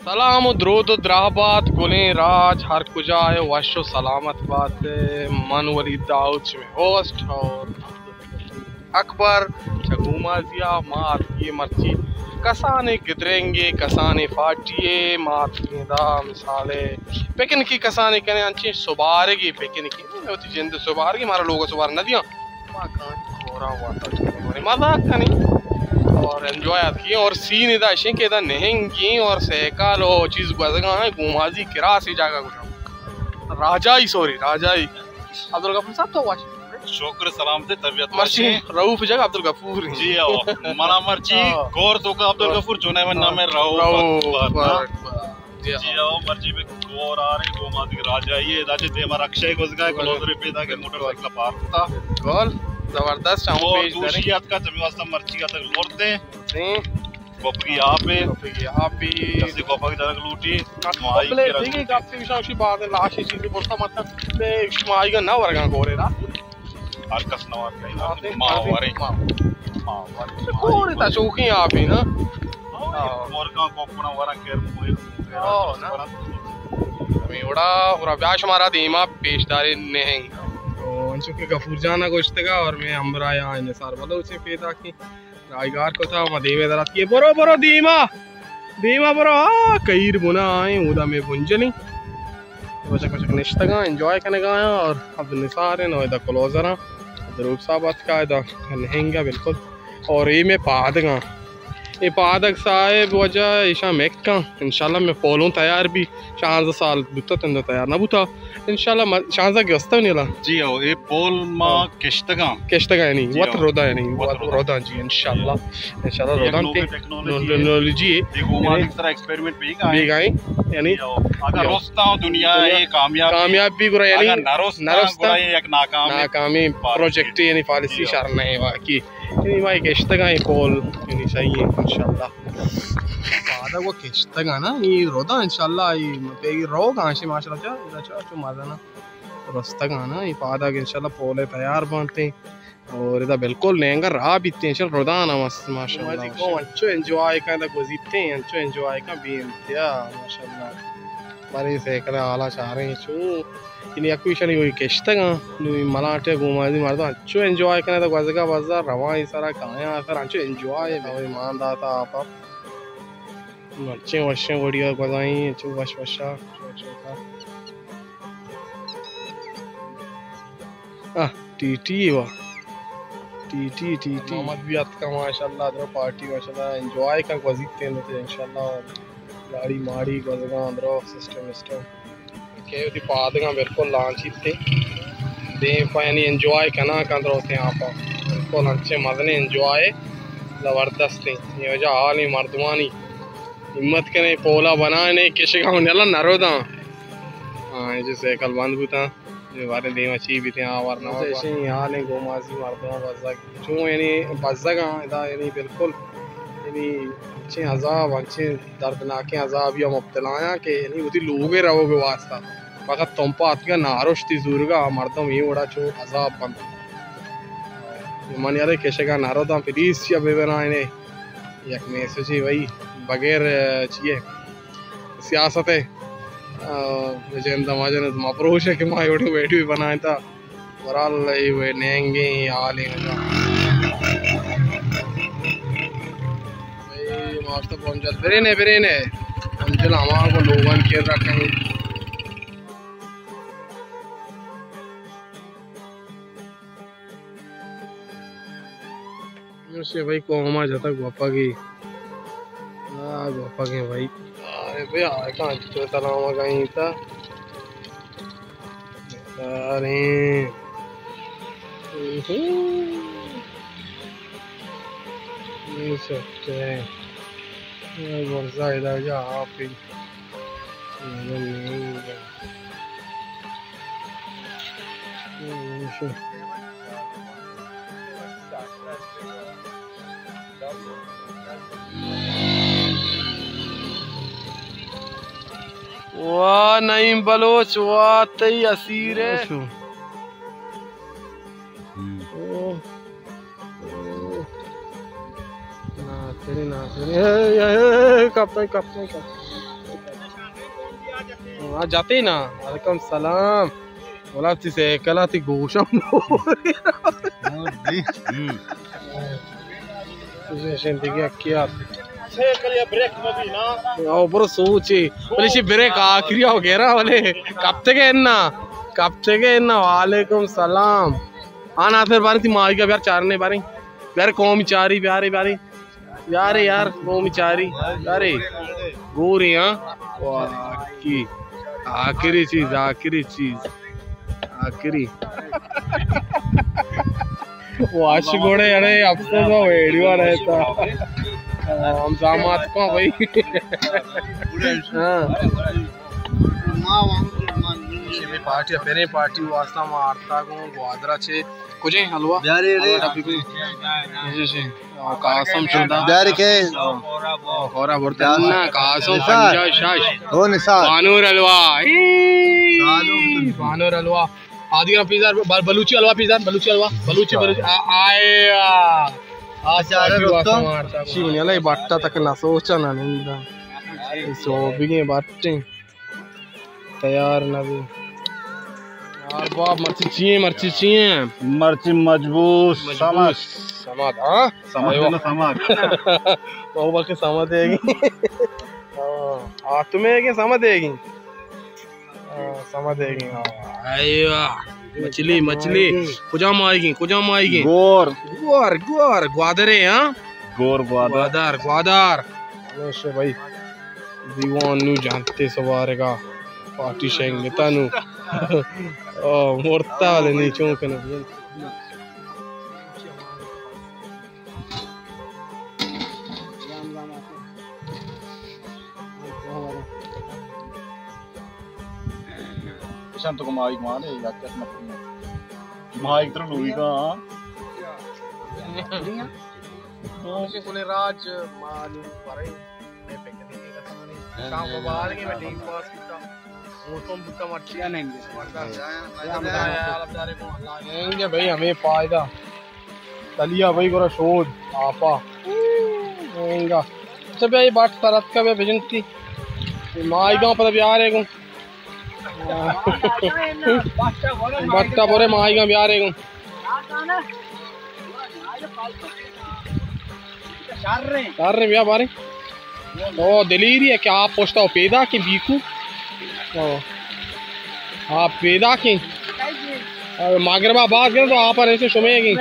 सलाम व दरूद व दराहबात गुलें राज हर कुजाए वशो सलामत बात मन वली दाऊद में होस्ट और अकबर चगुमाजिया मात ये मर्ची कसाने गिदरेंगे कसाने फाटिए मात दा मिसाले पेकिन की कसाने कने अंचे सुबारे की पेकिन की होती जिंद सुबार की मारा लोगों सुबार नदियां मा कान खोरा हुआ था मजाक कनी और एंजॉय किए और सीन इधर शें के इधर नहेंगी और सहकाल और चीज़ गुजरा है गुमाजी किरा सी जगह गुजरा राजाई सॉरी राजाई अब्दुल गफूर साहब तो वाच शुक्र सलाम से तबीयत मर्ची रऊफ जगह अब्दुल गफूर जी आओ मना मर्ची गौर तो का अब्दुल गफूर चुने में नाम है रऊफ जी आओ मर्ची पे गौर आ रहे गुमाजी राजा ये राजे ते हमारा अक्षय गुजगा क्लोजर पे था के मोटरसाइकिल पार था गोल जबरदस्त हम पेश करें दूसरी का जमी वास्ता मर्ची का तक लौटते हैं गोपकी यहाँ पे जैसे गोपकी तरह लूटी पहले ठीक है आपसे विशाल बात है लाश चीज की बोलता मतलब मैं इश्माई का ना वर्गा कोरे ना हर कस नवार का मां वारे कोरे ता चौकी यहाँ पे ना और का कोपना वारा केर मुए ओ ना मेवड़ा और अभ्यास हमारा धीमा पेशदारी नहीं चुके गफूर जाना गोश्तगा और मैं हमरा यहाँ इन्सार बलोचे पैदा की रायगार को था वहाँ देवे दरात किए बरो बरो धीमा धीमा बरो कईर बुना आए उदा में बुंजनी बचक बचक निश्तगा एंजॉय करने गया और अब निसार है नोएदा क्लोजर रूप साहब का इधर नहेंगा बिल्कुल और ये मैं पादगा ये पादक साहेब वजह ईशा मेक्का इंशाल्लाह मैं फॉलो तैयार भी शांजा साल बुता तंदो तैयार ना बुता इंशाल्लाह शांजा गस्ता नहीं ला जी आओ ये पोल मा किश्तगा यानी वत रोदा यानी वत रोदा जी इंशाल्लाह रोदा टेक्नोलॉजी गुमाजी तरह एक्सपेरिमेंट भी गए यानी अगर रोस्ता दुनिया ये कामयाब भी गुरा यानी नरोस्ता एक नाकामी प्रोजेक्ट यानी पॉलिसी शर नहीं वाकी यानी भाई किश्तगा ही पोल यानी सही है इंशाल्लाह पादा वो किश्तगा ना ये रोदा इंशाल्लाह ये पे रो कहां से माशाल्लाह अच्छा मजा ना रोस्ता ना ये पादा इंशाल्लाह पोले तैयार बनते और इधर बिल्कुल लेंगा राह बीतते हैं चल रोदा ना माशाल्लाह को अच्छो एंजॉय का इधर गुजरते हैं अच्छो एंजॉय का भी इंतहा माशाल्लाह बारे से करा आला चाह रहे हैं चू ini aku isha ni keshtaga nu malate gumazi mardo ancho enjoy karne to gazga bazar rawa isara kaya sir ancho enjoy bhai manda ta apa anche washe बढ़िया गजाई ancho washwasha टीटी वा टीटी मोहम्मद भी आता का माशाल्लाह other party माशाल्लाह enjoy का गजीते हैं तो इंशाल्लाह गाड़ी माड़ी गजगा अंदर सिस्टम के उदी पादगा बिल्कुल लॉन्च इत्ते दे पानी एंजॉय करना कंद्रो होते हैं आप बिल्कुल अच्छे मजने एंजॉय जबरदस्त है ये जो हाल है मर्दवानी हिम्मत करे पोला बनाने किसी का होने ला नरोदा हां जैसे कल बंद बुता जो बारे देवा ची भी थे आवर ना ऐसे हाल है गोमाजी मर्दवा बजा जो यानी बजा इदा यानी बिल्कुल यानी अच्छे अजाब अच्छे दर्दनाक अजाब या मुब्तला के यानी उदी लोगे रहोगे वास्ता फकत तुम पात का नारोश तिजूरगा मर्दम ये बड़ा चो अजाब बंद मन यार केशगा नारो दा प्लीज या बेबना ने एक मैसेज ही भाई बगैर चाहिए सियासत है विजय दमाजन मफरोश है कि मां वीडियो वीडियो बनाया था बराल ये नेंगे हाल मास्टर पहुंचल बेरे ने अंजल हमारे को लोगन के रखें से भाई कोमा जाता गोपा की गोपा के भाई अरे भाई आए कहाँ तो तलावा कहीं था अरे ये सब है वर्षा इधर जा आप ही वाह नईम बलोच वाह तई असीर है ना तेरी कप हाँ जाते ही ना। वालेकुम सलाम। बोला थी से कला थी गोशम क्या ब्रेक में भी ना ऊपर सोची बोले ब्रेक आखिरी हो गया बोले कब तक है ना वालेकुम सलाम। हाँ ना फिर बारी थी माई का यार चारने बारी यार कौमी चारी प्यारे प्यारे यार कौमी चारी यारे गोरे हाँ की आखिरी चीज वाश गोड़े अरे अफसोस हो वीडियो रहता हम सामात को भाई पार्टी पेरे पार्टी वास्ता मारता को ग्वादरा छे कुछ हलवा यारे रे कासम शुदा यारे के खोरा बोलते ना कासम पंजा शाश ओ निसार बानूर हलवा आदि का पिज़्ज़ा बलूची हलवा बलूची आया आचार्य रुस्तम चीनी बट्टा तक ना सोचा ना निंदा सोबिगे बट्टे तैयार ना भी यार बाप मर्ची चाहिए मर्ची मजबूत समझ समाद हाँ समझ वो बल्कि समझ देगी हाँ तुम्हें है कि समझ देगी मछली कुजाम आएगी गोर ग्वादरे हाँ ग्वादर हमेशा भाई दीवान नु जानते सवार का पार्टी शेंगे तानु मोरता वाले नहीं चौंकने Santo ko maayos mo ano yakat na maayos tro nuwi ka okay कुने राज मालूम परे मैं पे कदी नहीं करता नहीं शाम को बाहर के मैं टीम पास किया मौसम बुका मच्छी नहीं लेंगे भाई हमें फायदा तलिया भाई करो शोध आपा लेंगा सब ये बात तरत का वे विजन की माई गांव पर भी आ रहे को बट्टा बोरे माई गांव भी आ रहे को चार रहे भैया बारे ओ दिलीरी है क्या आप पूछता हो पैदा के बीकू आप पैदा के मागरबा बात करें तो आप पर ऐसे सुमेगी